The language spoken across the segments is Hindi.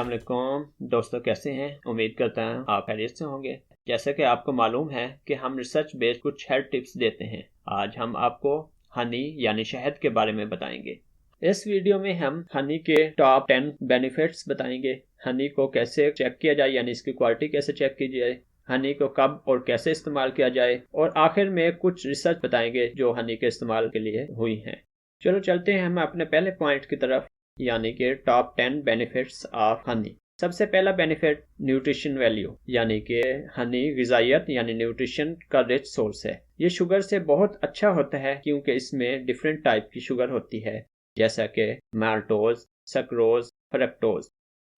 अस्सलाम वालेकुम दोस्तों, कैसे हैं? उम्मीद करता हूं आप खैरियत से होंगे। जैसा कि आपको मालूम है कि हम रिसर्च बेस्ड कुछ हेल्थ टिप्स देते हैं। आज हम आपको हनी यानी शहद के बारे में बताएंगे। इस वीडियो में हम हनी के टॉप 10 बेनिफिट्स बताएंगे। हनी को कैसे चेक किया जाए यानी इसकी क्वालिटी कैसे चेक की जाए, हनी को कब और कैसे इस्तेमाल किया जाए, और आखिर में कुछ रिसर्च बताएंगे जो हनी के इस्तेमाल के लिए हुई हैं। चलो चलते हैं हम अपने पहले पॉइंट की तरफ, यानी कि टॉप 10 बेनिफिट्स ऑफ हनी। सबसे पहला बेनिफिट न्यूट्रिशन वैल्यू, यानी कि हनी ग़िज़ाइयत यानी न्यूट्रिशन का रिच सोर्स है। ये शुगर से बहुत अच्छा होता है क्योंकि इसमें डिफरेंट टाइप की शुगर होती है, जैसा कि माल्टोज, सक्रोज, फ्रक्टोज,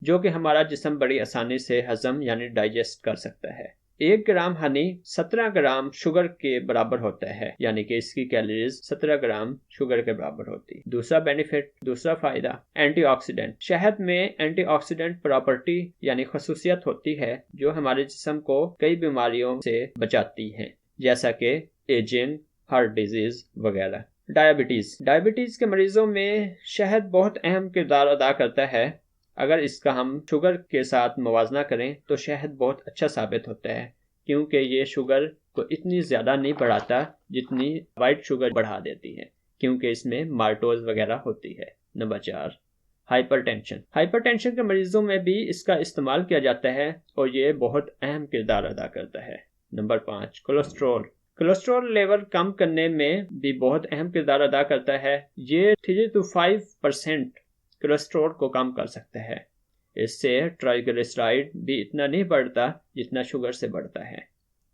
जो कि हमारा जिस्म बड़ी आसानी से हजम यानी डाइजेस्ट कर सकता है। 1 ग्राम हनी 17 ग्राम शुगर के बराबर होता है, यानी कि इसकी कैलोरीज 17 ग्राम शुगर के बराबर होती है। दूसरा बेनिफिट, दूसरा फायदा, एंटीऑक्सीडेंट। शहद में एंटीऑक्सीडेंट प्रॉपर्टी यानी खसूसियत होती है जो हमारे जिस्म को कई बीमारियों से बचाती हैं, जैसा कि एजिंग, हार्ट डिजीज वगैरह। डायबिटीज के मरीजों में शहद बहुत अहम किरदार अदा करता है। अगर इसका हम शुगर के साथ मुवाजना करें तो शहद बहुत अच्छा साबित होता है, क्योंकि ये शुगर को इतनी ज़्यादा नहीं बढ़ाता जितनी वाइट शुगर बढ़ा देती है, क्योंकि इसमें माल्टोज वगैरह होती है। नंबर 4, हाइपरटेंशन के मरीजों में भी इसका इस्तेमाल किया जाता है और ये बहुत अहम किरदार अदा करता है। नंबर 5, कोलेस्ट्रॉल लेवल कम करने में भी बहुत अहम किरदार अदा करता है। ये 3 to 5% कोलेस्ट्रॉल को कम कर सकता है। इससे ट्राइग्लिसराइड भी इतना नहीं बढ़ता जितना शुगर से बढ़ता है।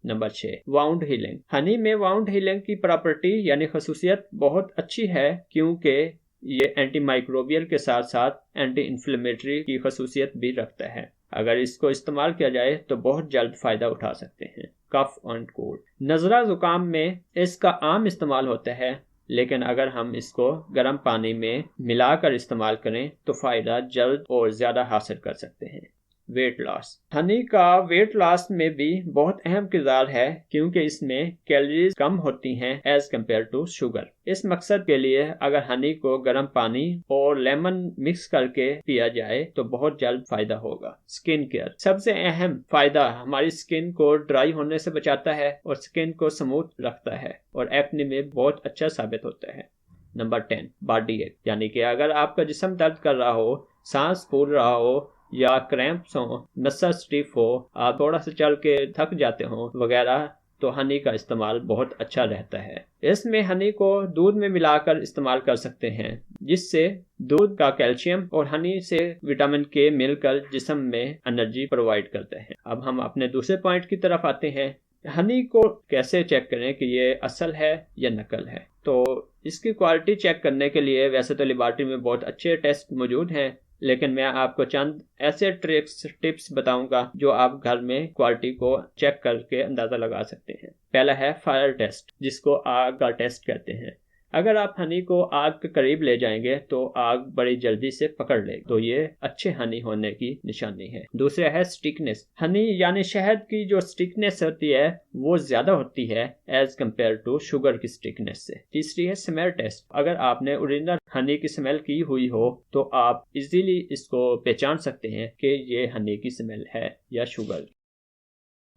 Number 6, wound healing. हनी में वाउंड हीलिंग की प्रॉपर्टी यानी खसूसियत बहुत अच्छी है, क्योंकि ये एंटी माइक्रोबियल के साथ साथ एंटी इन्फ्लेमेटरी की खसूसियत भी रखता है। अगर इसको इस्तेमाल किया जाए तो बहुत जल्द फायदा उठा सकते हैं। कफ एंड कोल्ड, नज़ला जुकाम में इसका आम इस्तेमाल होता है, लेकिन अगर हम इसको गर्म पानी में मिलाकर इस्तेमाल करें तो फ़ायदा जल्द और ज़्यादा हासिल कर सकते हैं। वेट लॉस, हनी का वेट लॉस में भी बहुत अहम किरदार है, क्योंकि इसमें कैलोरीज कम होती हैं एज कम्पेयर टू शुगर। इस मकसद के लिए अगर हनी को गर्म पानी और लेमन मिक्स करके पिया जाए तो बहुत जल्द फायदा होगा। स्किन केयर, सबसे अहम फायदा हमारी स्किन को ड्राई होने से बचाता है और स्किन को स्मूथ रखता है और एक्ने में बहुत अच्छा साबित होता है। नंबर 10, बॉडी एक, यानी कि अगर आपका जिस्म दर्द कर रहा हो, सांस फूल रहा हो या क्रैम्प्स हो, नसा स्टिफ हो, आप थोड़ा सा चल के थक जाते हो वगैरह, तो हनी का इस्तेमाल बहुत अच्छा रहता है। इसमें हनी को दूध में मिलाकर इस्तेमाल कर सकते हैं, जिससे दूध का कैल्शियम और हनी से विटामिन के मिलकर जिस्म में एनर्जी प्रोवाइड करते हैं। अब हम अपने दूसरे पॉइंट की तरफ आते हैं। हनी को कैसे चेक करें कि ये असल है या नकल है? तो इसकी क्वालिटी चेक करने के लिए वैसे तो लेबॉरेटरी में बहुत अच्छे टेस्ट मौजूद हैं, लेकिन मैं आपको चंद ऐसे टिप्स बताऊंगा जो आप घर में क्वालिटी को चेक करके अंदाज़ा लगा सकते हैं। पहला है फायर टेस्ट, जिसको आग का टेस्ट कहते हैं। अगर आप हनी को आग के करीब ले जाएंगे तो आग बड़ी जल्दी से पकड़ लेगी, तो ये अच्छे हनी होने की निशानी है। दूसरा है स्टिकनेस। हनी यानी शहद की जो स्टिकनेस होती है वो ज्यादा होती है एज कम्पेयर टू शुगर की स्टिकनेस से। तीसरी है स्मेल टेस्ट। अगर आपने ओरिजिनल हनी की स्मेल की हुई हो तो आप इजीली इसको पहचान सकते हैं कि ये हनी की स्मेल है या शुगर।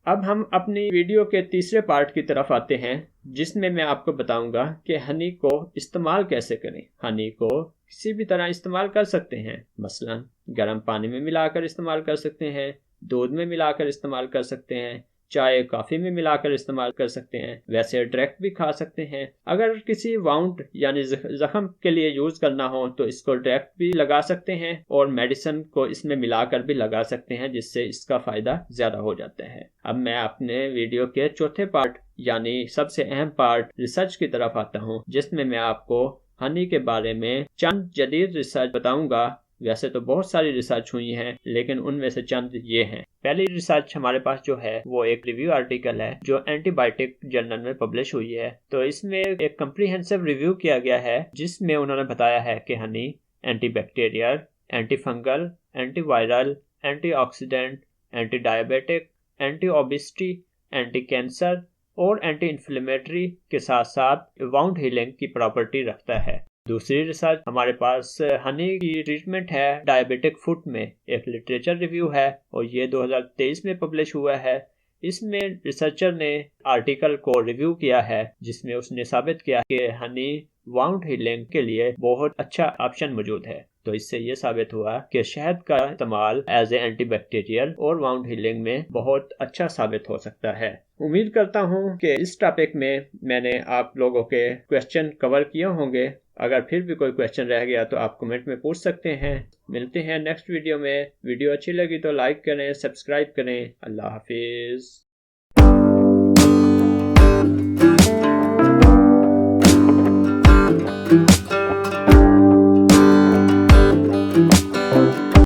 अब हम अपनी वीडियो के तीसरे पार्ट की तरफ आते हैं, जिसमें मैं आपको बताऊंगा कि हनी को इस्तेमाल कैसे करें। हनी को किसी भी तरह इस्तेमाल कर सकते हैं, मसलन गर्म पानी में मिलाकर इस्तेमाल कर सकते हैं, दूध में मिलाकर इस्तेमाल कर सकते हैं, चाय कॉफ़ी में मिलाकर इस्तेमाल कर सकते हैं, वैसे डायरेक्ट भी खा सकते हैं। अगर किसी वाउंड यानी जख्म के लिए यूज़ करना हो तो इसको डायरेक्ट भी लगा सकते हैं और मेडिसिन को इसमें मिलाकर भी लगा सकते हैं, जिससे इसका फ़ायदा ज़्यादा हो जाता है। अब मैं अपने वीडियो के चौथे पार्ट यानी सबसे अहम पार्ट रिसर्च की तरफ आता हूँ, जिसमें मैं आपको हनी के बारे में चंद जदीद रिसर्च बताऊंगा। वैसे तो बहुत सारी रिसर्च हुई हैं, लेकिन उनमें से चंद ये हैं। पहली रिसर्च हमारे पास जो है वो एक रिव्यू आर्टिकल है जो एंटीबायोटिक जर्नल में पब्लिश हुई है। तो इसमें एक कम्प्रीहेंसिव रिव्यू किया गया है, जिसमें उन्होंने बताया है कि Honey antibacterial, anti fungal, antiviral, antioxidant, anti diabetic, anti obesity, anti cancer और एंटी इन्फ्लेमेटरी के साथ साथ वाउंड हीलिंग की प्रॉपर्टी रखता है। दूसरी रिसर्च हमारे पास हनी की ट्रीटमेंट है डायबिटिक फुट में, एक लिटरेचर रिव्यू है और ये 2023 में पब्लिश हुआ है। इसमें रिसर्चर ने आर्टिकल को रिव्यू किया है जिसमें उसने साबित किया कि हनी वाउंड हीलिंग के लिए बहुत अच्छा ऑप्शन मौजूद है। तो इससे ये साबित हुआ कि शहद का इस्तेमाल एज ए एंटीबैक्टीरियल और वाउंड हीलिंग में बहुत अच्छा साबित हो सकता है। उम्मीद करता हूँ कि इस टॉपिक में मैंने आप लोगों के क्वेश्चन कवर किए होंगे। अगर फिर भी कोई क्वेश्चन रह गया तो आप कमेंट में पूछ सकते हैं। मिलते हैं नेक्स्ट वीडियो में। वीडियो अच्छी लगी तो लाइक करें, सब्सक्राइब करें। अल्लाह हाफिज़।